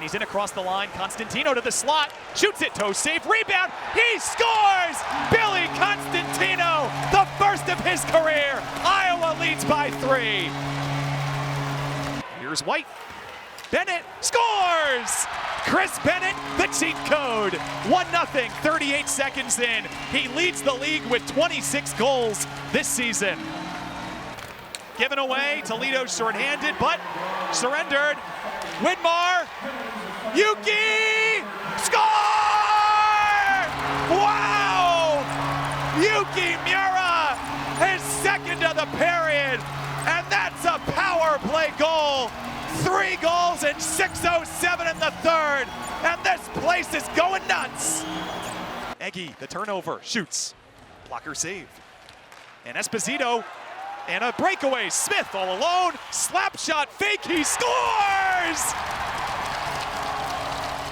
he's in across the line. Constantino to the slot, shoots it, toe save, rebound, he scores! Billy Constantino, the first of his career. Iowa leads by 3. Here's White. Bennett scores! Chris Bennett, the cheat code. 1-0, 38 seconds in. He leads the league with 26 goals this season. Given away, Toledo's shorthanded, but surrendered. Widmar, Yuki, score! Wow! Yuki Mura, his second of the period, and that's a power play goal. 3 goals in 6:07 in the third, and this place is going nuts. Eggy, the turnover, shoots, blocker save, and Esposito, and a breakaway. Smith all alone, slap shot, fake, he scores!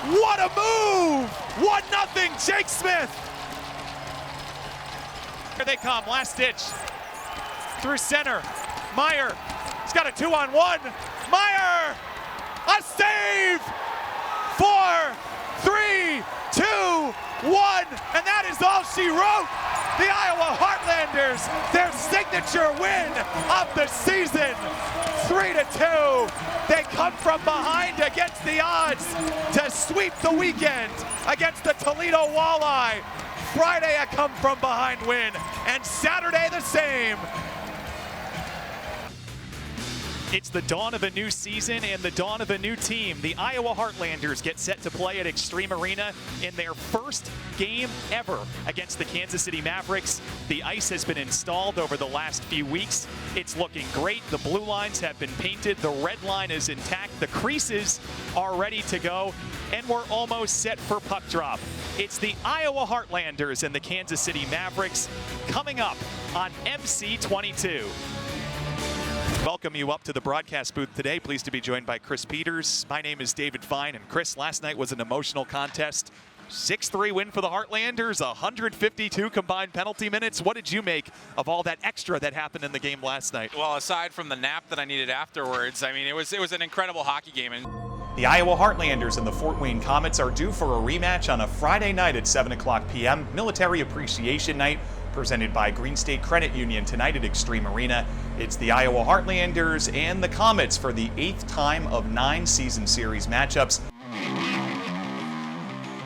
What a move! 1-0, Jake Smith. Here they come, last ditch, through center, Meyer, he's got a 2-on-1, Meyer, a save! 4, 3, 2, 1, and that is all she wrote. The Iowa Heartlanders, their signature win of the season, 3-2. They come from behind against the odds to sweep the weekend against the Toledo Walleye. Friday a come from behind win, and Saturday the same. It's the dawn of a new season and the dawn of a new team. The Iowa Heartlanders get set to play at Xtream Arena in their first game ever against the Kansas City Mavericks. The ice has been installed over the last few weeks. It's looking great. The blue lines have been painted. The red line is intact. The creases are ready to go, and we're almost set for puck drop. It's the Iowa Heartlanders and the Kansas City Mavericks coming up on MC22. Welcome you up to the broadcast booth today. Pleased to be joined by Chris Peters. My name is David Fine, and Chris, last night was an emotional contest. 6-3 win for the Heartlanders, 152 combined penalty minutes. What did you make of all that extra that happened in the game last night? Well, aside from the nap that I needed afterwards, I mean, it was an incredible hockey game. And the Iowa Heartlanders and the Fort Wayne Komets are due for a rematch on a Friday night at 7 o'clock p.m. Military Appreciation Night, presented by Green State Credit Union tonight at Xtream Arena. It's the Iowa Heartlanders and the Komets for the 8th time of 9 season series matchups.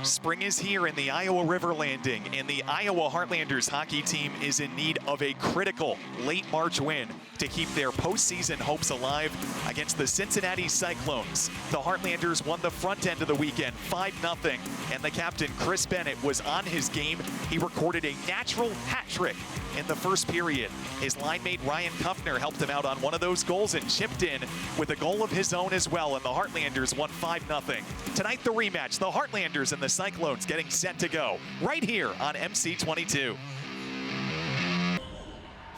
Spring is here in the Iowa River Landing, and the Iowa Heartlanders hockey team is in need of a critical late March win to keep their postseason hopes alive against the Cincinnati Cyclones. The Heartlanders won the front end of the weekend 5-0, and the captain Chris Bennett was on his game. He recorded a natural hat trick in the first period. His line mate Ryan Kuffner helped him out on one of those goals and chipped in with a goal of his own as well, and the Heartlanders won 5-0. Tonight the rematch, the Heartlanders and the Cyclones getting set to go right here on MC22.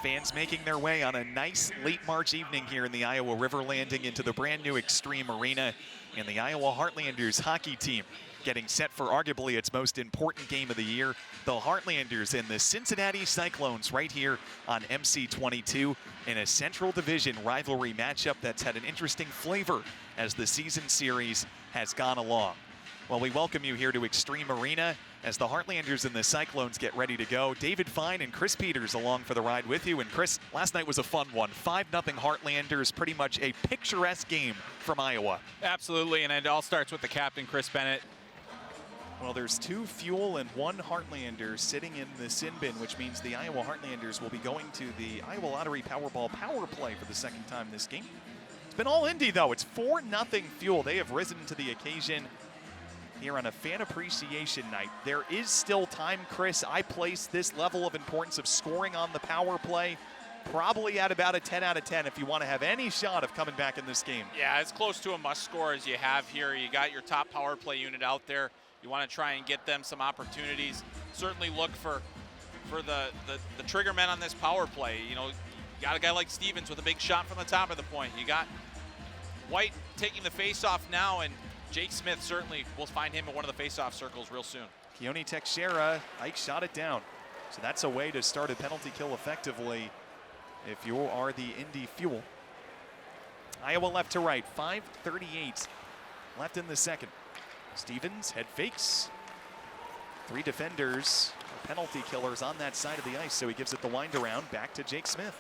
Fans making their way on a nice late March evening here in the Iowa River Landing into the brand new Xtream Arena, and the Iowa Heartlanders hockey team getting set for arguably its most important game of the year. The Heartlanders and the Cincinnati Cyclones right here on MC22 in a Central Division rivalry matchup that's had an interesting flavor as the season series has gone along. Well, we welcome you here to Xtream Arena as the Heartlanders and the Cyclones get ready to go. David Fine and Chris Peters along for the ride with you. And Chris, last night was a fun one. 5-0 Heartlanders, pretty much a picturesque game from Iowa. absolutely, and it all starts with the captain, Chris Bennett. Well, there's 2 Fuel and 1 Heartlander sitting in the sin bin, which means the Iowa Heartlanders will be going to the Iowa Lottery Powerball power play for the second time this game. It's been all Indy, though. It's 4-0 Fuel. They have risen to the occasion here on a fan appreciation night. There is still time, Chris. I place this level of importance of scoring on the power play probably at about a 10 out of 10 if you want to have any shot of coming back in this game. Yeah, as close to a must score as you have here. You got your top power play unit out there. You want to try and get them some opportunities. Certainly look for the trigger men on this power play. You know, you got a guy like Stevens with a big shot from the top of the point. You got White taking the face-off now, and Jake Smith certainly will find him in one of the face-off circles real soon. Keone Teixeira, Ike shot it down. So that's a way to start a penalty kill effectively if you are the Indy Fuel. Iowa left to right, 5:38 left in the second. Stevens, head fakes. 3 defenders, penalty killers on that side of the ice, so he gives it the wind around, back to Jake Smith.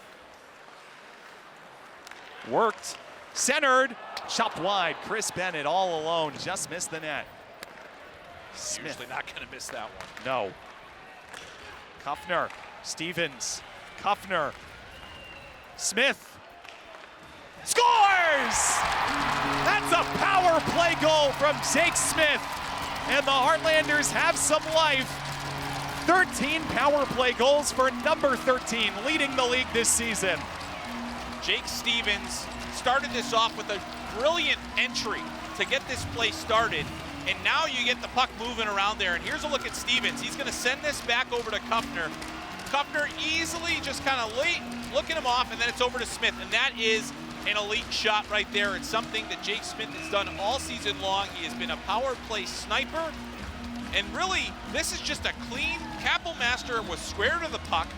Worked, centered, chopped wide. Chris Bennett all alone, just missed the net. Smith. Usually not going to miss that one. No. Kuffner, Stevens, Kuffner, Smith, scores! That's a power play goal from Jake Smith. And the Heartlanders have some life. 13 power play goals for number 13, leading the league this season. Jake Stevens started this off with a brilliant entry to get this play started. And now you get the puck moving around there. And here's a look at Stevens. He's going to send this back over to Kuffner. Kuffner easily just kind of looking him off, and then it's over to Smith. And that is an elite shot right there. It's something that Jake Smith has done all season long. He has been a power play sniper. And really, this is just a clean, Kapellmaster was square to the puck,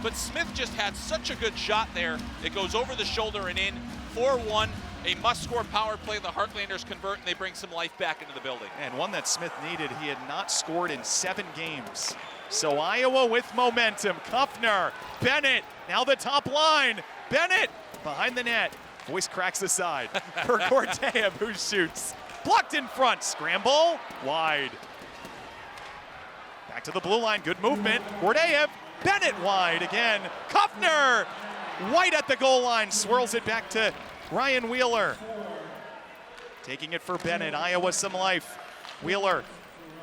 but Smith just had such a good shot there. It goes over the shoulder and in, 4-1. A must-score power play. The Heartlanders convert, and they bring some life back into the building. And one that Smith needed. He had not scored in 7 games. So Iowa with momentum. Kuffner, Bennett, now the top line. Bennett behind the net. Voice cracks aside for Gordeev, who shoots. Blocked in front. Scramble, wide. Back to the blue line. Good movement. Gordeev, Bennett wide again. Kuffner, White at the goal line. Swirls it back to Ryan Wheeler. Taking it for Bennett. Iowa some life. Wheeler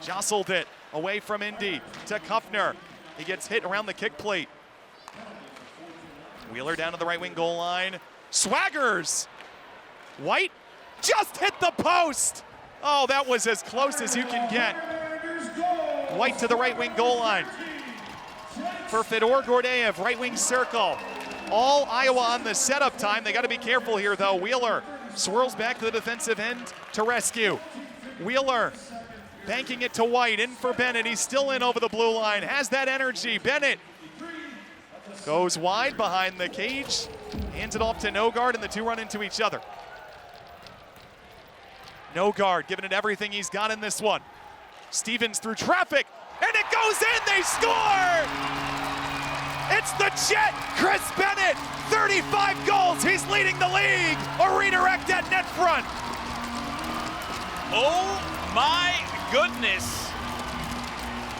jostled it away from Indy to Kuffner. He gets hit around the kick plate. Wheeler down to the right wing goal line. Swaggers. White just hit the post. Oh, that was as close as you can get. White to the right wing goal line. For Fedor Gordeev, right wing circle. All Iowa on the setup time. They got to be careful here, though. Wheeler swirls back to the defensive end to rescue. Wheeler banking it to White. In for Bennett. He's still in over the blue line. Has that energy. Bennett goes wide behind the cage. Hands it off to Nogard, and the two run into each other. Nogard giving it everything he's got in this one. Stevens through traffic, and it goes in. They score! It's the Jet, Chris Bennett, 35 goals. He's leading the league. A redirect at net front. Oh my goodness.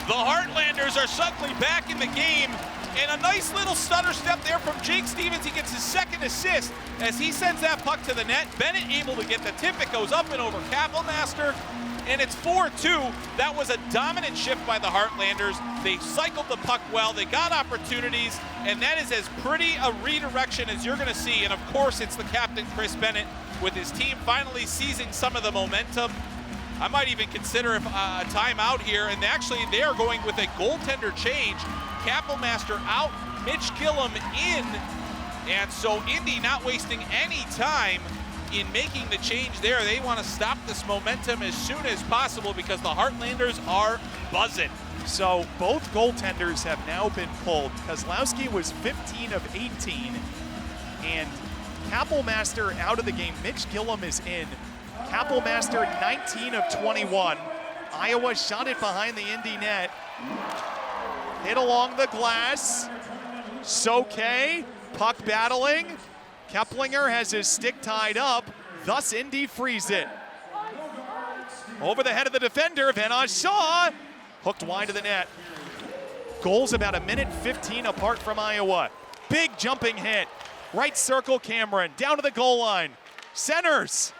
The Heartlanders are suddenly back in the game, and a nice little stutter step there from Jake Stevens. He gets his second assist as he sends that puck to the net. Bennett able to get the tip. It goes up and over Kapellmaster, and it's 4-2. That was a dominant shift by the Heartlanders. They cycled the puck well. They got opportunities, and that is as pretty a redirection as you're going to see. And of course, it's the captain, Chris Bennett, with his team finally seizing some of the momentum. I might even consider a timeout here, and actually they are going with a goaltender change. Kapellmaster out, Mitch Gillum in, and so Indy not wasting any time in making the change there. They want to stop this momentum as soon as possible because the Heartlanders are buzzing. So both goaltenders have now been pulled. Kozlowski was 15 of 18, and Kapellmaster out of the game. Mitch Gillum is in. Kapellmaster 19 of 21. Iowa shot it behind the Indy net. Hit along the glass. Soke, puck battling. Keplinger has his stick tied up. Thus Indy frees it. Over the head of the defender, Van Shaw. Hooked wide of the net. Goals about 1:15 apart from Iowa. Big jumping hit. Right circle Cameron, down to the goal line. Centers.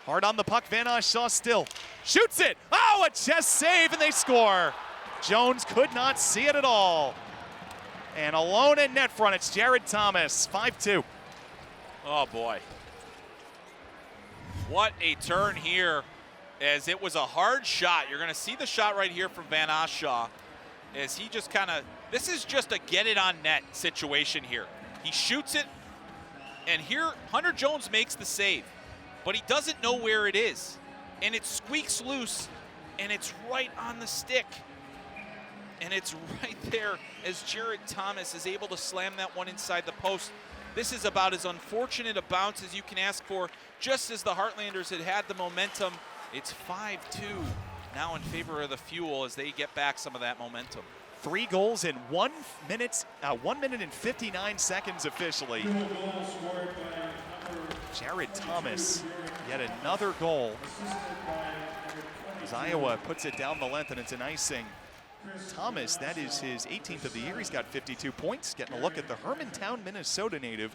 Hard on the puck, Van Shaw still. Shoots it. Oh, a chest save, and they score. Jones could not see it at all. And alone in net front, it's Jared Thomas, 5-2. Oh boy. What a turn here, as it was a hard shot. You're gonna see the shot right here from Van Shaw, as he just kind of, this is just a get it on net situation here. He shoots it, and here Hunter Jones makes the save, but he doesn't know where it is. And it squeaks loose, and it's right on the stick. And it's right there as Jared Thomas is able to slam that one inside the post. This is about as unfortunate a bounce as you can ask for. Just as the Heartlanders had the momentum, it's 5-2 now in favor of the Fuel as they get back some of that momentum. 3 goals in 1 minute and 59 seconds officially. Jared Thomas, yet another goal. As Iowa puts it down the length and it's an icing. Thomas, that is his 18th of the year. He's got 52 points. Getting a look at the Hermantown, Minnesota native